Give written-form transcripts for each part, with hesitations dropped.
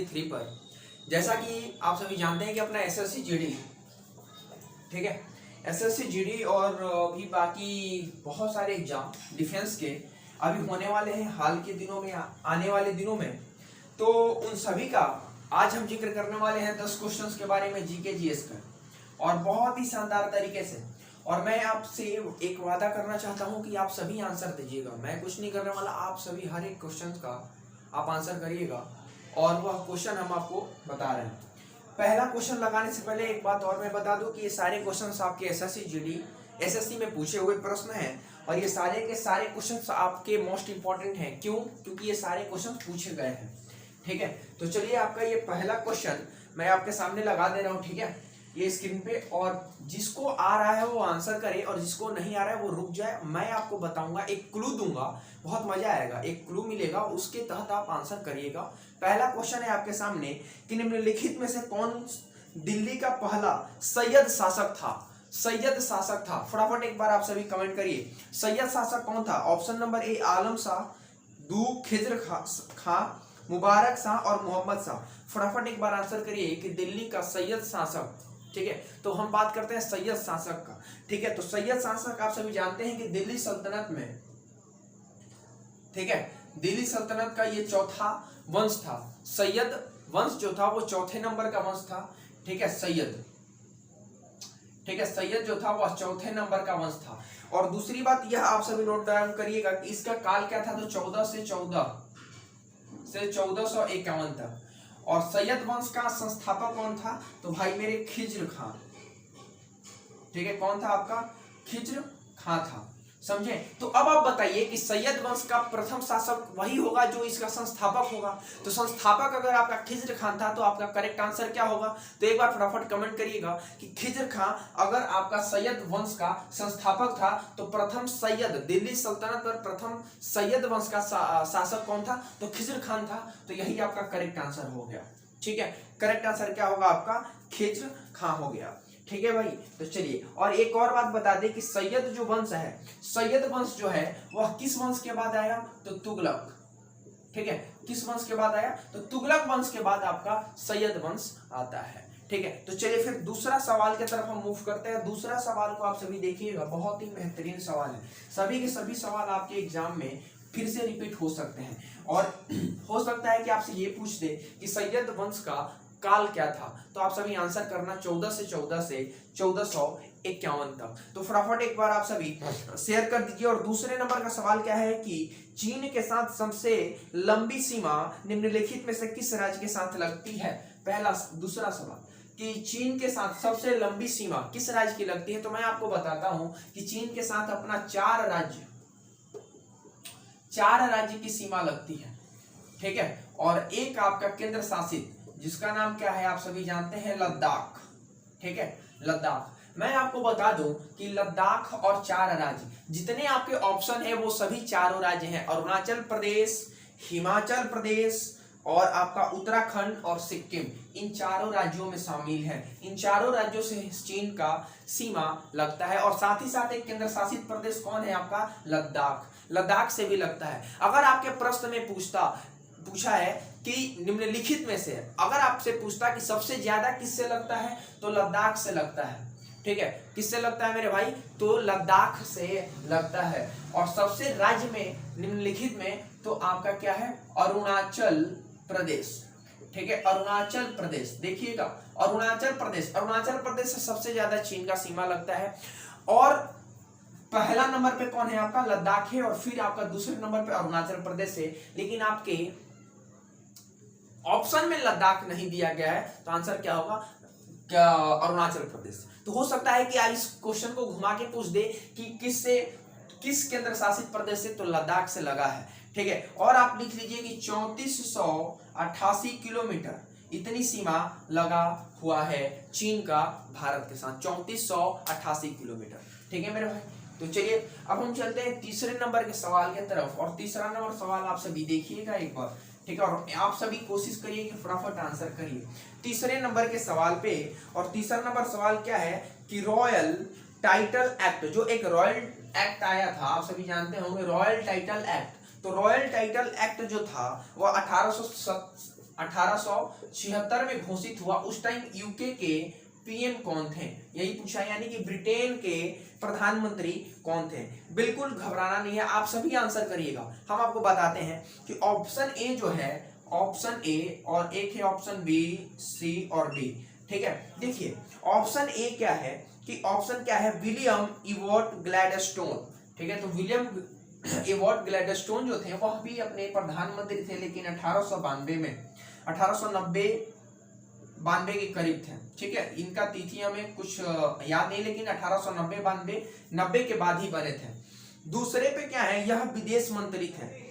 3 पर। जैसा कि आप सभी जानते हैं कि अपना एसएससी जीडी, ठीक है, एसएससी जीडी और भी बाकी बहुत सारे एग्जाम डिफेंस के अभी होने वाले हैं हाल के दिनों में, आने वाले दिनों में। तो उन सभी का आज हम जिक्र करने वाले हैं 10 क्वेश्चंस के बारे में, जीके जीएस का, और बहुत ही शानदार तरीके से। और मैं आपसे एक वादा करना चाहता हूं कि आप सभी आंसर दीजिएगा। मैं कुछ नहीं करने वाला, आप सभी हर एक क्वेश्चन का आप आंसर करिएगा और वह क्वेश्चन हम आपको बता रहे हैं। पहला क्वेश्चन लगाने से पहले एक बात और मैं बता दूं कि ये सारे क्वेश्चंस आपके एसएससी जीडी एसएससी में पूछे हुए प्रश्न हैं और ये सारे के सारे क्वेश्चंस आपके मोस्ट इंपॉर्टेंट हैं। क्यों? क्योंकि ये सारे क्वेश्चन पूछे गए हैं, ठीक है। तो चलिए आपका ये पहला क्वेश्चन मैं आपके सामने लगा दे रहा हूँ, ठीक है, ये स्क्रीन पे। और जिसको आ रहा है वो आंसर करे और जिसको नहीं आ रहा है वो रुक जाए। मैं आपको बताऊंगा, एक क्लू दूंगा, बहुत मजा आएगा। एक क्लू मिलेगा, उसके तहत आप आंसर करिएगा। पहला क्वेश्चन है आपके सामने कि निम्नलिखित में से कौन दिल्ली का पहला सैयद शासक था? सैयद शासक था, फटाफट एक बार आप सभी कमेंट करिए, सैयद शासक कौन था? ऑप्शन नंबर ए आलम शाह, दो खिज्र खां, मुबारक शाह और मोहम्मद शाह। फटाफट एक बार आंसर करिए कि दिल्ली का सैयद शासक, ठीक है। तो हम बात करते हैं सैयद शासक का, ठीक है। तो सैयद शासक आप सभी जानते हैं कि दिल्ली सल्तनत में, ठीक है, दिल्ली सल्तनत का ये चौथा वंश था। सैयद वंश जो था वो चौथे नंबर का वंश था, ठीक है, सैयद, ठीक है, सैयद जो था वह चौथे नंबर का वंश था। और दूसरी बात यह आप सभी नोट डाउन करिएगा कि इसका काल क्या था? तो 14 से 1451 तक। और सैयद वंश का संस्थापक कौन था? तो भाई मेरे खिज्र खां, ठीक है, कौन था आपका? खिज्र खां था, समझे। तो अब आप बताइए कि सैयद वंश का प्रथम शासक वही होगा जो इसका संस्थापक होगा। तो संस्थापक अगर आपका खिज्र खां था तो आपका करेक्ट आंसर क्या होगा? तो एक बार फटाफट कमेंट करिएगा कि खिज्र खां अगर आपका सैयद वंश का संस्थापक था तो प्रथम सैयद, दिल्ली सल्तनत पर प्रथम सैयद वंश का शासक कौन था? तो खिज्र खां था। तो यही आपका करेक्ट आंसर हो गया, ठीक है। करेक्ट आंसर क्या होगा आपका? खिज्र खां हो गया, ठीक है भाई। तो चलिए और एक और बात बता दें कि सैयद जो वंश है, सैयद वंश जो है वह किस वंश के बाद आया? तो तुगलक, ठीक है, किस वंश के बाद आया? तो तुगलक वंश के बाद आपका सैयद वंश आता है, ठीक है। तो चलिए फिर दूसरा सवाल की तरफ हम मूव करते हैं। दूसरा सवाल को आप सभी देखिएगा, बहुत ही बेहतरीन सवाल है। सभी के सभी सवाल आपके एग्जाम में फिर से रिपीट हो सकते हैं और हो सकता है कि आपसे ये पूछ दे कि सैयद वंश का काल क्या था। तो आप सभी आंसर करना 14 से 1451 तक। तो फटाफट एक बार आप सभी शेयर कर दीजिए। और दूसरे नंबर का सवाल क्या है कि चीन के साथ सबसे लंबी सीमा निम्नलिखित में से किस राज्य के साथ लगती है? दूसरा सवाल कि चीन के साथ सबसे लंबी सीमा किस राज्य की लगती है? तो मैं आपको बताता हूं कि चीन के साथ अपना 4 राज्य की सीमा लगती है, ठीक है। और एक आपका केंद्र शासित, जिसका नाम क्या है? आप सभी जानते हैं, लद्दाख, ठीक है, लद्दाख। मैं आपको बता दूं कि लद्दाख और 4 राज्य, जितने आपके ऑप्शन है वो सभी चारों राज्य हैं। अरुणाचल प्रदेश, हिमाचल प्रदेश और आपका उत्तराखंड और सिक्किम, इन चारों राज्यों में शामिल है। इन चारों राज्यों से चीन का सीमा लगता है। और साथ ही साथ एक केंद्र शासित प्रदेश कौन है आपका? लद्दाख, लद्दाख से भी लगता है। अगर आपके प्रश्न में पूछा है कि निम्नलिखित में से, अगर आपसे पूछता कि सबसे ज्यादा किससे लगता है? तो लद्दाख से लगता है, ठीक है। किससे लगता है मेरे भाई? तो लद्दाख से लगता है। और सबसे राज्य में निम्नलिखित में तो आपका क्या है? अरुणाचल प्रदेश, ठीक है, अरुणाचल प्रदेश। देखिएगा अरुणाचल प्रदेश से सबसे ज्यादा चीन का सीमा लगता है। और पहला नंबर पे कौन है आपका? लद्दाख है। और फिर आपका दूसरे नंबर पे अरुणाचल प्रदेश है। लेकिन आपके ऑप्शन में लद्दाख नहीं दिया गया है, तो आंसर क्या होगा? क्या? अरुणाचल प्रदेश। तो हो सकता है कि आप इस क्वेश्चन को घुमा के पूछ दे कि किस केंद्र शासित प्रदेश से? तो लद्दाख से लगा है, ठीक है। और आप लिख लीजिए कि 3488 किलोमीटर इतनी सीमा लगा हुआ है चीन का भारत के साथ, 3488 किलोमीटर, ठीक है मेरे भाई। तो चलिए अब हम चलते हैं तीसरे नंबर के सवाल की तरफ। और तीसरा नंबर सवाल आप सभी देखिएगा एक बार, ठीक है, और आप सभी कोशिश करिए कि फटाफट आंसर करिए तीसरे नंबर के सवाल पे। और तीसरा नंबर सवाल क्या है कि रॉयल टाइटल एक्ट, जो एक रॉयल एक्ट आया था, आप सभी जानते होंगे रॉयल टाइटल एक्ट। तो रॉयल टाइटल एक्ट जो था वह 1876 में घोषित हुआ, उस टाइम यूके के पीएम कौन थे? यही पूछा, यानी कि ब्रिटेन के प्रधानमंत्री कौन थे? बिल्कुल घबराना नहीं है, आप सभी आंसर करिएगा। हम आपको बताते हैं कि ऑप्शन ए जो है, ऑप्शन ए और एक है ऑप्शन बी, सी और डी। ठीक है, देखिए ऑप्शन ए क्या है कि ऑप्शन क्या है, विलियम इवॉट ग्लैडस्टोन। ठीक है, तो विलियम इवॉट ग्लैडस्टोन जो थे वह भी अपने प्रधानमंत्री थे, लेकिन 1892 में 1892 के करीब थे। ठीक है, इनका तिथि हमें कुछ याद नहीं, लेकिन 1890 के बाद ही बने थे। दूसरे पे क्या है, यह विदेश मंत्री थे।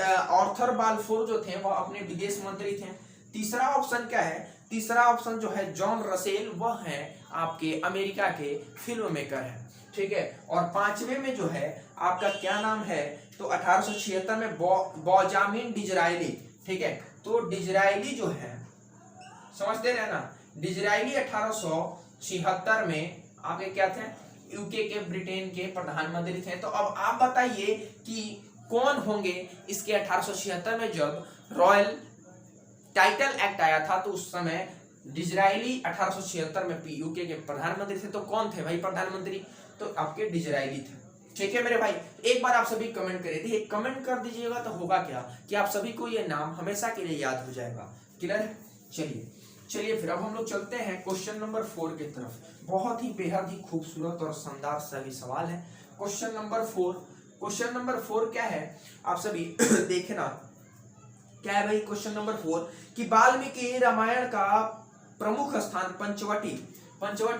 आर्थर बालफोर जो थे वह अपने विदेश मंत्री थे। तीसरा ऑप्शन क्या है, तीसरा ऑप्शन जो है जॉन रसेल, वह है आपके अमेरिका के फिल्म मेकर है। ठीक है, और पांचवे में जो है आपका क्या नाम है, तो 1876 में बेंजामिन डिज़रायली। ठीक है, तो डिज़रायली जो है, समझते रहे ना, डिज़रायली 1876 में आपके क्या थे, यूके के, ब्रिटेन के प्रधानमंत्री थे। तो अब आप बताइए कि कौन होंगे इसके 1876 में जब रॉयल टाइटल एक्ट आया था, तो उस समय डिज़रायली 1876 में यूके के प्रधानमंत्री थे। तो कौन थे भाई प्रधानमंत्री? तो आपके डिज़रायली थे। ठीक है मेरे भाई, एक बार आप सभी कमेंट करिए, देखिए कमेंट कर दीजिएगा तो होगा क्या कि आप सभी को ये नाम हमेशा के लिए याद हो जाएगा। क्लियर है? चलिए फिर अब हम लोग चलते हैं क्वेश्चन नंबर 4 की तरफ। बहुत ही बेहद ही खूबसूरत और शानदार सभी सवाल है। क्वेश्चन नंबर 4 क्या है आप सभी देखना, क्या है भाई क्वेश्चन नंबर 4 कि वाल्मीकि रामायण का प्रमुख स्थान पंचवटी,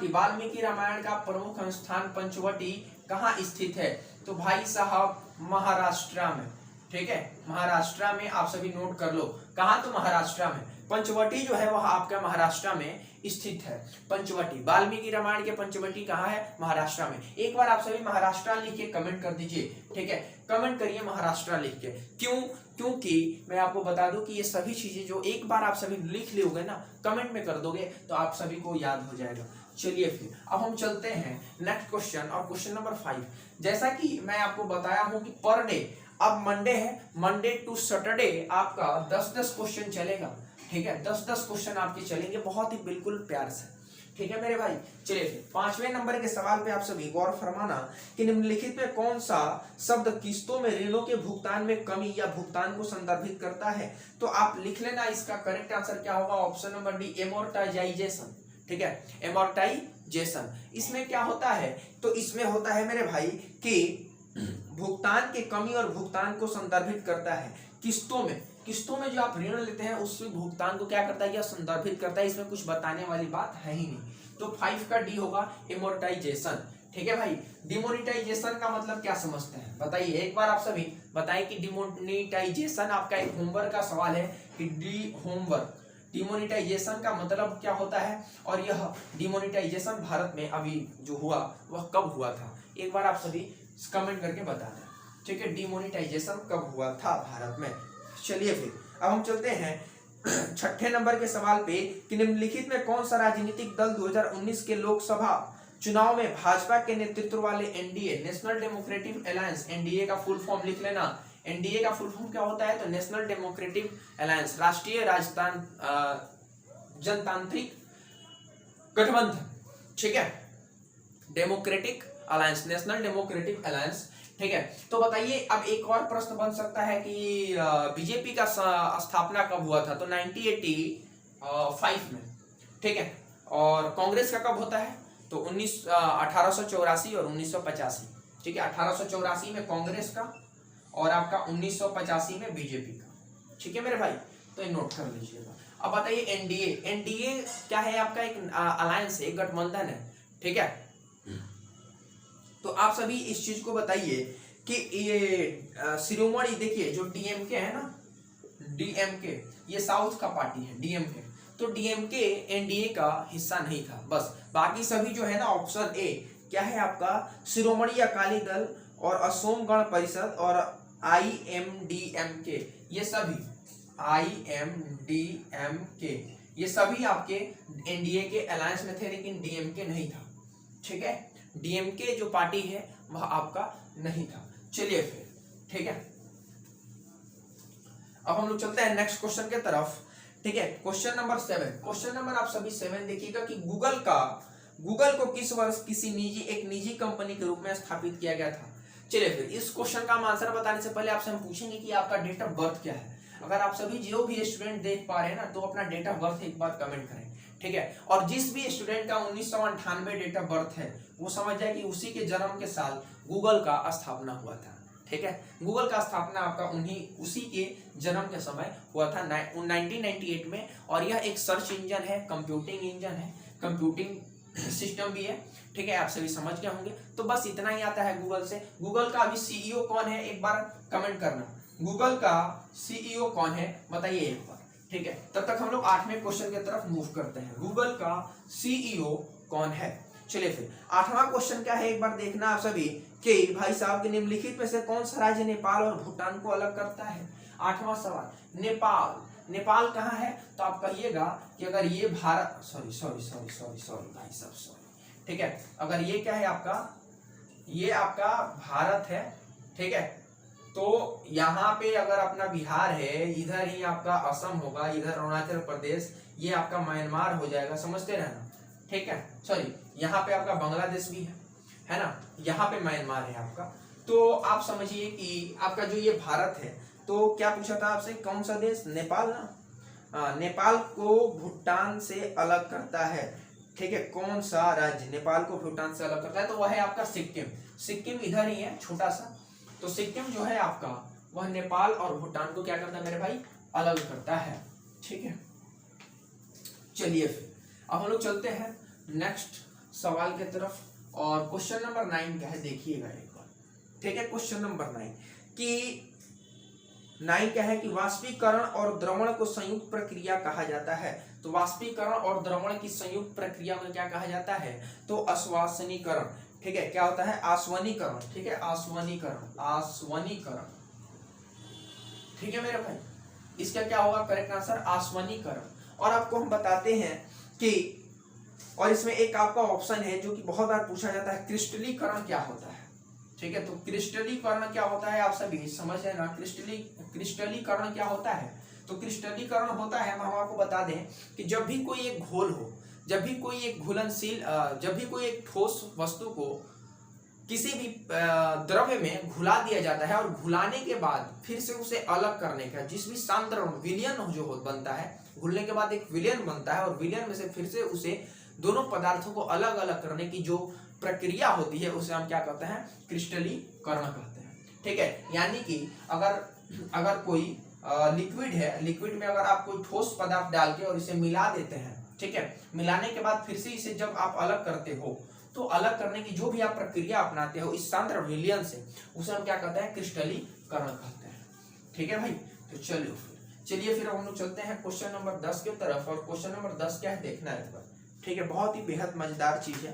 वाल्मीकि रामायण का प्रमुख स्थान पंचवटी कहाँ स्थित है? तो भाई साहब महाराष्ट्र में। ठीक है, महाराष्ट्र में, आप सभी नोट कर लो, कहाँ? तो महाराष्ट्र में। पंचवटी जो है वह आपका महाराष्ट्र में स्थित है। पंचवटी, वाल्मीकि रामायण के पंचवटी कहाँ है? महाराष्ट्र में। एक बार आप सभी महाराष्ट्र लिख के कमेंट कर दीजिए। ठीक है, कमेंट करिए महाराष्ट्र लिख के। क्यों? क्योंकि मैं आपको बता दूं कि ये सभी चीजें जो एक बार आप सभी लिख लोगे ना, कमेंट में कर दोगे, तो आप सभी को याद हो जाएगा। चलिए फिर अब हम चलते हैं नेक्स्ट क्वेश्चन, और क्वेश्चन नंबर 5। जैसा कि मैं आपको बताया हूं कि पर डे, अब मंडे है, मंडे टू सैटरडे आपका 10-10 क्वेश्चन चलेगा। ठीक है, 10-10 क्वेश्चन आपके चलेंगे, बहुत ही बिल्कुल प्यार से। ठीक है मेरे भाई, चलिए फिर 5वें नंबर के सवाल पे आप सभी गौर फरमाना कि निम्नलिखित में कौन सा शब्द किस्तों में ऋणों के भुगतान में कमी या भुगतान को संदर्भित करता है? तो आप लिख लेना, इसका करेक्ट आंसर क्या होगा? Option number D, amortisation. ठीक है, एमोर्टाइजेशन। इसमें क्या होता है? तो इसमें होता है मेरे भाई कि भुगतान के कमी और भुगतान को संदर्भित करता है। किस्तों में जो आप ऋण लेते हैं उसमें भुगतान को क्या करता है, या संदर्भित करता है। इसमें कुछ बताने वाली बात है ही नहीं। तो 5 का डी होगा एमोर्टाइजेशन। ठीक है भाई, डिमोनेटाइजेशन का मतलब क्या समझते हैं बताइए, एक बार आप सभी बताइए कि डिमोनेटाइजेशन आपका एक होमवर्क का सवाल है कि डिमोनेटाइजेशन का मतलब क्या होता है, और यह डिमोनेटाइजेशन भारत में अभी जो हुआ वह कब हुआ था? एक बार आप सभी कमेंट करके बता दें। ठीक है, डिमोनेटाइजेशन कब हुआ था भारत में? चलिए फिर अब हम चलते हैं 6ठे नंबर के सवाल पे कि निम्नलिखित में कौन सा राजनीतिक दल 2019 के लोकसभा चुनाव में भाजपा के नेतृत्व वाले NDA, national democratic alliance, NDA का फुल फॉर्म लिख लेना। एनडीए का फुल फॉर्म क्या होता है? तो नेशनल डेमोक्रेटिक अलायंस, राष्ट्रीय जनतांत्रिक गठबंधन। ठीक है, democratic alliance, national democratic alliance. ठीक है, तो बताइए अब एक और प्रश्न बन सकता है कि बीजेपी का स्थापना कब हुआ था? तो 1985 में। ठीक है, और कांग्रेस का कब होता है? तो 1884 और 1985। ठीक है, 1884 में कांग्रेस का और आपका 1985 में बीजेपी का। ठीक है मेरे भाई, तो ये नोट कर लीजिएगा। अब बताइए एनडीए क्या है? आपका एक अलायंस है, एक गठबंधन है। ठीक है, तो आप सभी इस चीज को बताइए कि ये शिरोमणि, देखिए जो डीएमके है ना, डीएमके ये साउथ का पार्टी है, डीएमके। तो डीएमके एनडीए का हिस्सा नहीं था, बस बाकी सभी जो है ना, ऑप्शन ए क्या है आपका, शिरोमणि अकाली दल और असोम गण परिषद और आईएमडीएमके, ये सभी आईएमडीएमके ये सभी आपके एनडीए के अलायंस में थे, लेकिन डीएमके नहीं था। ठीक है, डीएमके जो पार्टी है वह आपका नहीं था। चलिए फिर, ठीक है, अब हम लोग चलते हैं नेक्स्ट क्वेश्चन के तरफ ठीक है। क्वेश्चन नंबर 7, क्वेश्चन नंबर आप सभी 7 देखिएगा कि गूगल को किस वर्ष किसी एक निजी कंपनी के रूप में स्थापित किया गया था। चलिए फिर इस क्वेश्चन का हम आंसर बताने से पहले आपसे हम पूछेंगे कि आपका डेट ऑफ बर्थ क्या है। अगर आप सभी जो भी स्टूडेंट देख पा रहे हैं ना, तो अपना डेट ऑफ बर्थ एक बार कमेंट करें, ठीक है। और जिस भी स्टूडेंट का 1998 डेट ऑफ बर्थ है वो समझ जाए कि उसी के जन्म के साल गूगल का स्थापना हुआ था, ठीक है। गूगल का स्थापना आपका उसी के जन्म के समय हुआ था 1998 में। और यह एक सर्च इंजन है, कंप्यूटिंग इंजन है, कंप्यूटिंग सिस्टम भी है, ठीक है। आप सभी समझ गए होंगे। तो बस इतना ही आता है गूगल से। गूगल का अभी सीईओ कौन है एक बार कमेंट करना। गूगल का सीईओ कौन है बताइए एक बार, ठीक है। तब तक हम लोग 8वें क्वेश्चन की तरफ मूव करते हैं। गूगल का सीईओ कौन है। चलिए फिर 8वां क्वेश्चन क्या है एक बार देखना आप सभी कि भाई साहब के निम्नलिखित में से कौन सा राज्य नेपाल और भूटान को अलग करता है। 8वां सवाल, नेपाल कहाँ है। तो आप कहिएगा कि अगर ये भारत सॉरी भाई साहब सॉरी, ठीक है। अगर ये क्या है आपका, ये आपका भारत है, ठीक है। तो यहाँ पे अगर अपना बिहार है, इधर ही आपका असम होगा, इधर अरुणाचल प्रदेश, ये आपका म्यांमार हो जाएगा, समझते रहना, ठीक है। सॉरी यहाँ पे आपका बांग्लादेश भी है ना, यहाँ पे म्यांमार है आपका। तो आप समझिए कि आपका जो ये भारत है, तो क्या पूछा था आपसे, कौन सा देश, नेपाल ना। नेपाल को भूटान से अलग करता है, ठीक है। कौन सा राज्य नेपाल को भूटान से अलग करता है, तो वह है आपका सिक्किम। सिक्किम इधर ही है छोटा सा। तो सिक्किम जो है आपका वह नेपाल और भूटान को क्या करता है मेरे भाई, अलग करता है, ठीक है। चलिए फिर अब हम लोग चलते हैं नेक्स्ट सवाल की तरफ। और क्वेश्चन नंबर 9 क्या है देखिएगा एक बार, ठीक है। क्वेश्चन नंबर 9 क्या है कि वाष्पीकरण और द्रवण को संयुक्त प्रक्रिया कहा जाता है। तो वाष्पीकरण और द्रवण की संयुक्त प्रक्रिया को क्या कहा जाता है, तो आश्वासनीकरण, ठीक है। क्या होता है, आश्वनीकरण, ठीक है, आश्वनीकरण, ठीक है मेरे भाई। इसका क्या होगा करेक्ट आंसर, आश्वनीकरण। और आपको हम बताते हैं कि, और इसमें एक आपका ऑप्शन है जो कि बहुत बार पूछा जाता है, क्रिस्टलीकरण क्या होता है, ठीक है। तो क्रिस्टलीकरण क्या होता है आप सभी समझ लेना। क्रिस्टलीकरण क्या होता है, तो क्रिस्टलीकरण होता है, हम आपको बता दें कि जब भी कोई एक घोल हो, जब भी कोई एक घुलनशील, जब भी कोई एक ठोस वस्तु को किसी भी द्रव्य में घुला दिया जाता है और घुलाने के बाद फिर से उसे अलग करने का जिस भी सांद्रण विलयन जो बनता है, घुलने के बाद एक विलयन बनता है और विलयन में से फिर से उसे दोनों पदार्थों को अलग अलग करने की जो प्रक्रिया होती है उसे हम क्या कहते हैं, क्रिस्टलीकरण कहते हैं, ठीक है। यानी कि अगर कोई लिक्विड है, लिक्विड में अगर आप कोई ठोस पदार्थ डाल के और इसे मिला देते हैं, ठीक है, मिलाने के बाद फिर से इसे जब आप अलग करते हो, तो अलग करने की जो भी आप प्रक्रिया अपनाते हो इस सांद्र विलयन से, उसे हम क्या कहते हैं, क्रिस्टलीकरण कहते हैं, ठीक है भाई। तो चलिए फिर हम लोग चलते हैं क्वेश्चन नंबर 10 की तरफ। और क्वेश्चन नंबर 10 क्या है देखना है, ठीक है। बहुत ही बेहद मजेदार चीज है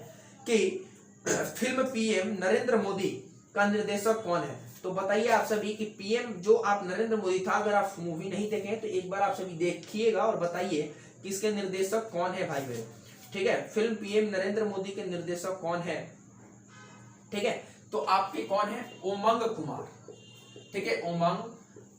कि फिल्म पीएम नरेंद्र मोदी का निर्देशक कौन है। तो बताइए आप सभी कि पीएम जो आप नरेंद्र मोदी था, अगर आप मूवी नहीं देखे तो एक बार आप सभी देखिएगा और बताइए कि इसके निर्देशक कौन है भाई बहन, ठीक है। फिल्म पीएम नरेंद्र मोदी के निर्देशक कौन है, ठीक है। तो आपके कौन है, उमंग कुमार, ठीक है, उमंग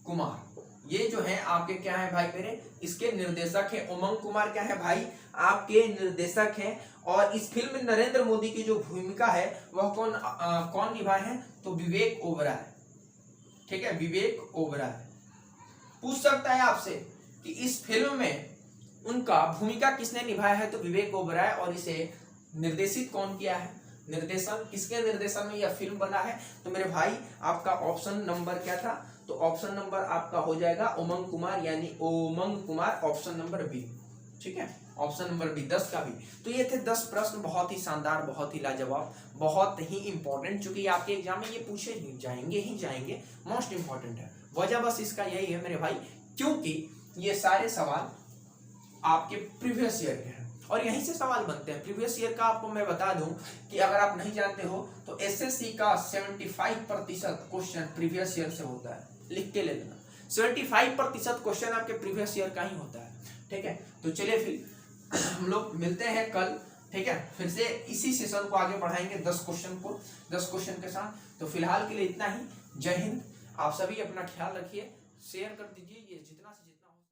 कुमार। ये जो है आपके क्या है भाई मेरे, इसके निर्देशक है उमंग कुमार, क्या है भाई आपके निर्देशक हैं। और इस फिल्म में नरेंद्र मोदी की जो भूमिका है वह कौन निभाए हैं, तो विवेक ओबराय, ठीक है, विवेक ओबराय। पूछ सकता है आपसे कि इस फिल्म में उनका भूमिका किसने निभाया है, तो विवेक ओबराय। और इसे निर्देशित कौन किया है, निर्देशन किसके निर्देशन में यह फिल्म बना है, तो मेरे भाई आपका ऑप्शन नंबर क्या था, तो ऑप्शन नंबर आपका हो जाएगा उमंग कुमार, यानी उमंग कुमार, ऑप्शन नंबर बी, ठीक है, ऑप्शन नंबर बी 10 का भी। तो ये थे 10 प्रश्न, बहुत ही शानदार, बहुत ही लाजवाब, बहुत ही इंपॉर्टेंट, चूंकि आपके एग्जाम में ये पूछे ही जाएंगे, मोस्ट इंपॉर्टेंट है। वजह बस इसका यही है मेरे भाई, क्योंकि ये सारे सवाल आपके प्रीवियस ईयर के हैं और यहीं से सवाल बनते हैं। प्रीवियस ईयर का आपको मैं बता दूं कि अगर आप नहीं जानते हो तो एसएससी का 75% क्वेश्चन प्रीवियस ईयर से होता है, लिख के ले लेना। 75% क्वेश्चन आपके प्रीवियस ईयर का ही होता है, ठीक है। तो चलिए फिर हम लोग मिलते हैं कल, ठीक है, फिर से इसी सेशन को आगे बढ़ाएंगे 10 क्वेश्चन के साथ। तो फिलहाल के लिए इतना ही। जय हिंद। आप सभी अपना ख्याल रखिए, शेयर कर दीजिए ये जितना से जितना